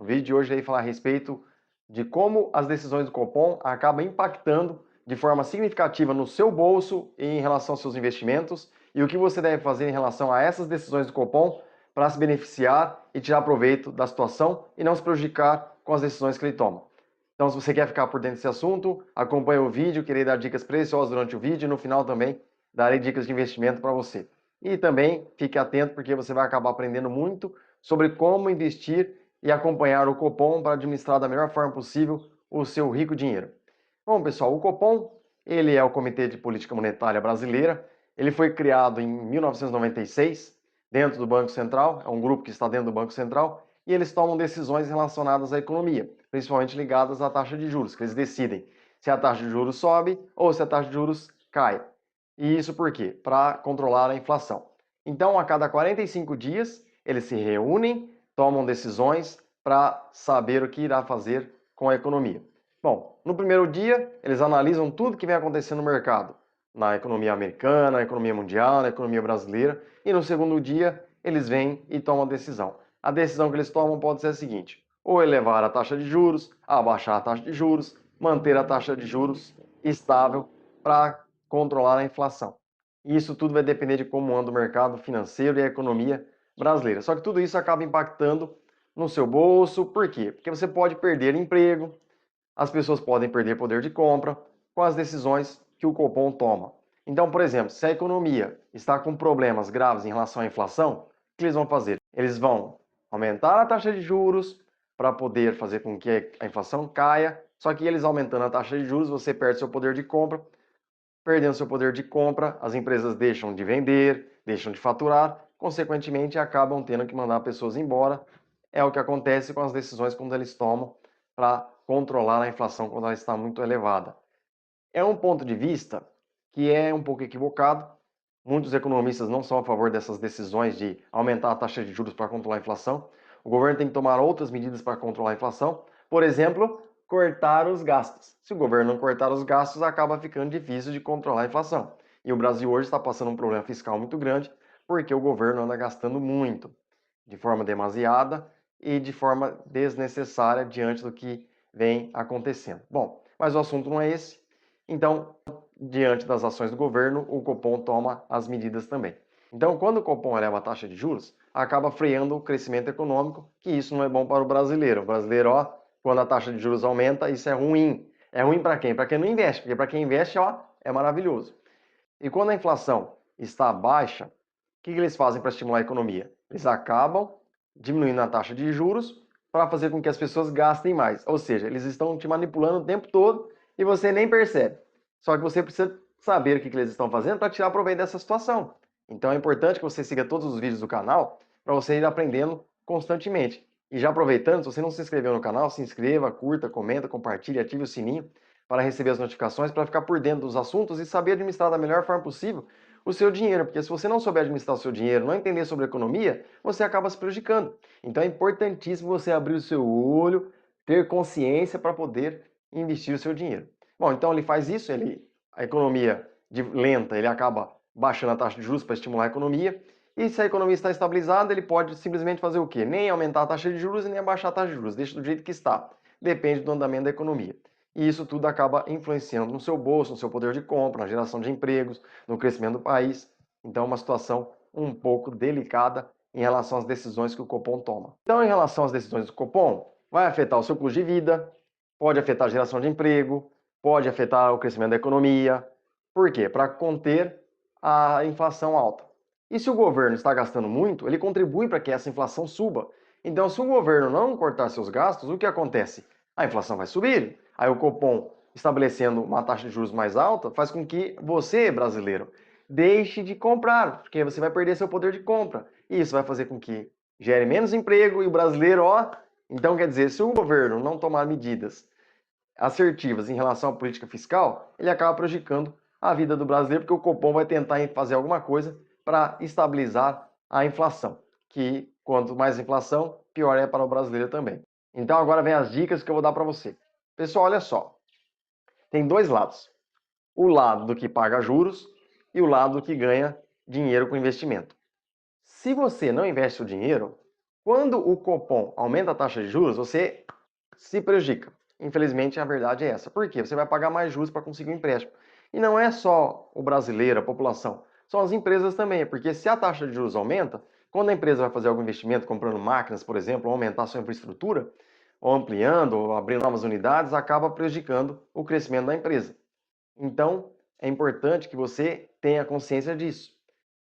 O vídeo de hoje vai falar a respeito de como as decisões do Copom acabam impactando de forma significativa no seu bolso e em relação aos seus investimentos e o que você deve fazer em relação a essas decisões do Copom para se beneficiar e tirar proveito da situação e não se prejudicar com as decisões que ele toma. Então, se você quer ficar por dentro desse assunto, acompanhe o vídeo, que irei dar dicas preciosas durante o vídeo e no final também darei dicas de investimento para você. E também fique atento porque você vai acabar aprendendo muito sobre como investir e acompanhar o Copom para administrar da melhor forma possível o seu rico dinheiro. Bom, pessoal, o Copom, ele é o Comitê de Política Monetária Brasileira. Ele foi criado em 1996 dentro do Banco Central, é um grupo que está dentro do Banco Central, e eles tomam decisões relacionadas à economia, principalmente ligadas à taxa de juros, que eles decidem se a taxa de juros sobe ou se a taxa de juros cai. E isso por quê? Para controlar a inflação. Então, a cada 45 dias, eles se reúnem, tomam decisões para saber o que irá fazer com a economia. Bom, no primeiro dia, eles analisam tudo que vem acontecendo no mercado, na economia americana, na economia mundial, na economia brasileira, e no segundo dia, eles vêm e tomam a decisão. A decisão que eles tomam pode ser a seguinte: ou elevar a taxa de juros, abaixar a taxa de juros, manter a taxa de juros estável para controlar a inflação. E isso tudo vai depender de como anda o mercado financeiro e a economia brasileira. Só que tudo isso acaba impactando no seu bolso. Por quê? Porque você pode perder emprego, as pessoas podem perder poder de compra com as decisões que o Copom toma. Então, por exemplo, se a economia está com problemas graves em relação à inflação, o que eles vão fazer? Eles vão aumentar a taxa de juros para poder fazer com que a inflação caia, só que eles aumentando a taxa de juros, você perde seu poder de compra. Perdendo seu poder de compra, as empresas deixam de vender, deixam de faturar, consequentemente acabam tendo que mandar pessoas embora. É o que acontece com as decisões quando eles tomam para controlar a inflação quando ela está muito elevada. É um ponto de vista que é um pouco equivocado. Muitos economistas não são a favor dessas decisões de aumentar a taxa de juros para controlar a inflação. O governo tem que tomar outras medidas para controlar a inflação. Por exemplo, cortar os gastos. Se o governo não cortar os gastos, acaba ficando difícil de controlar a inflação. E o Brasil hoje está passando um problema fiscal muito grande porque o governo anda gastando muito, de forma demasiada e de forma desnecessária diante do que vem acontecendo. Bom, mas o assunto não é esse. Então, diante das ações do governo, o Copom toma as medidas também. Então, quando o Copom eleva a taxa de juros, acaba freando o crescimento econômico, que isso não é bom para o brasileiro. O brasileiro, ó, quando a taxa de juros aumenta, isso é ruim. É ruim para quem? Para quem não investe, porque para quem investe, ó, é maravilhoso. E quando a inflação está baixa, o que eles fazem para estimular a economia? Eles acabam diminuindo a taxa de juros para fazer com que as pessoas gastem mais. Ou seja, eles estão te manipulando o tempo todo e você nem percebe. Só que você precisa saber o que eles estão fazendo para tirar proveito dessa situação. Então é importante que você siga todos os vídeos do canal para você ir aprendendo constantemente. E já aproveitando, se você não se inscreveu no canal, se inscreva, curta, comenta, compartilhe, ative o sininho para receber as notificações, para ficar por dentro dos assuntos e saber administrar da melhor forma possível o seu dinheiro. Porque se você não souber administrar o seu dinheiro, não entender sobre economia, você acaba se prejudicando. Então é importantíssimo você abrir o seu olho, ter consciência para poder investir o seu dinheiro. Bom, então ele faz isso, a economia lenta, ele acaba baixando a taxa de juros para estimular a economia. E se a economia está estabilizada, ele pode simplesmente fazer o quê? Nem aumentar a taxa de juros e nem abaixar a taxa de juros, deixa do jeito que está. Depende do andamento da economia. E isso tudo acaba influenciando no seu bolso, no seu poder de compra, na geração de empregos, no crescimento do país. Então é uma situação um pouco delicada em relação às decisões que o Copom toma. Então, em relação às decisões do Copom, vai afetar o seu custo de vida, pode afetar a geração de emprego, pode afetar o crescimento da economia. Por quê? Para conter a inflação alta. E se o governo está gastando muito, ele contribui para que essa inflação suba. Então, se o governo não cortar seus gastos, o que acontece? A inflação vai subir. Aí o Copom, estabelecendo uma taxa de juros mais alta, faz com que você, brasileiro, deixe de comprar, porque você vai perder seu poder de compra. E isso vai fazer com que gere menos emprego e o brasileiro, ó. Então, quer dizer, se o governo não tomar medidas assertivas em relação à política fiscal, ele acaba prejudicando a vida do brasileiro, porque o Copom vai tentar fazer alguma coisa para estabilizar a inflação, que quanto mais inflação, pior é para o brasileiro também. Então agora vem as dicas que eu vou dar para você. Pessoal, olha só, tem dois lados. O lado do que paga juros e o lado do que ganha dinheiro com investimento. Se você não investe o dinheiro, Quando o Copom aumenta a taxa de juros, você se prejudica. Infelizmente, a verdade é essa. Por quê? Você vai pagar mais juros para conseguir um empréstimo. E não é só o brasileiro, a população, são as empresas também, porque se a taxa de juros aumenta, quando a empresa vai fazer algum investimento, comprando máquinas, por exemplo, ou aumentar a sua infraestrutura, ou ampliando, ou abrindo novas unidades, acaba prejudicando o crescimento da empresa. Então, é importante que você tenha consciência disso.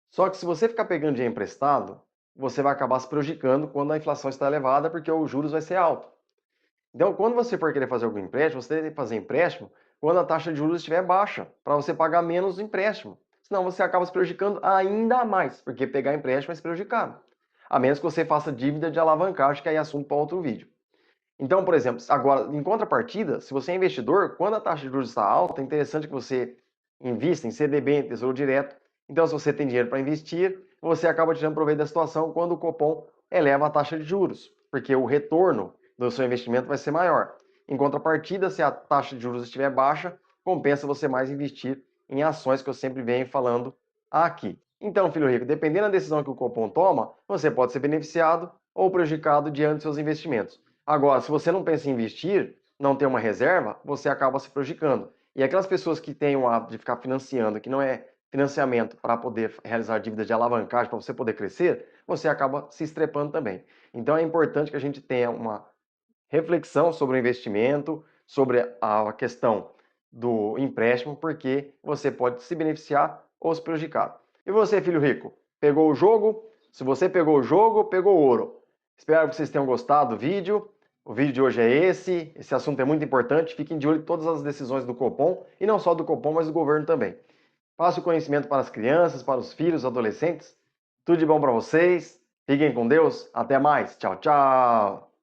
Só que se você ficar pegando dinheiro emprestado, você vai acabar se prejudicando quando a inflação está elevada, porque os juros vai ser alto. Então, quando você for querer fazer algum empréstimo, você tem que fazer empréstimo quando a taxa de juros estiver baixa, para você pagar menos o empréstimo. Senão você acaba se prejudicando ainda mais, porque pegar empréstimo é se prejudicar. A menos que você faça dívida de alavancagem, que aí é assunto para outro vídeo. Então, por exemplo, agora, em contrapartida, se você é investidor, quando a taxa de juros está alta, é interessante que você invista em CDB, em Tesouro Direto. Então, se você tem dinheiro para investir, você acaba tirando proveito da situação quando o Copom eleva a taxa de juros, porque o retorno do seu investimento vai ser maior. Em contrapartida, se a taxa de juros estiver baixa, compensa você mais investir em ações que eu sempre venho falando aqui. Então, filho rico, dependendo da decisão que o Copom toma, você pode ser beneficiado ou prejudicado diante dos seus investimentos. Agora, se você não pensa em investir, não tem uma reserva, você acaba se prejudicando. E aquelas pessoas que têm o hábito de ficar financiando, que não é financiamento para poder realizar dívidas de alavancagem, para você poder crescer, você acaba se estrepando também. Então é importante que a gente tenha uma reflexão sobre o investimento, sobre a questão do empréstimo, porque você pode se beneficiar ou se prejudicar. E você, filho rico, pegou o jogo? Se você pegou o jogo, pegou ouro. Espero que vocês tenham gostado do vídeo. O vídeo de hoje é esse. Esse assunto é muito importante. Fiquem de olho em todas as decisões do Copom, e não só do Copom, mas do governo também. Passe o conhecimento para as crianças, para os filhos, adolescentes. Tudo de bom para vocês. Fiquem com Deus. Até mais. Tchau, tchau.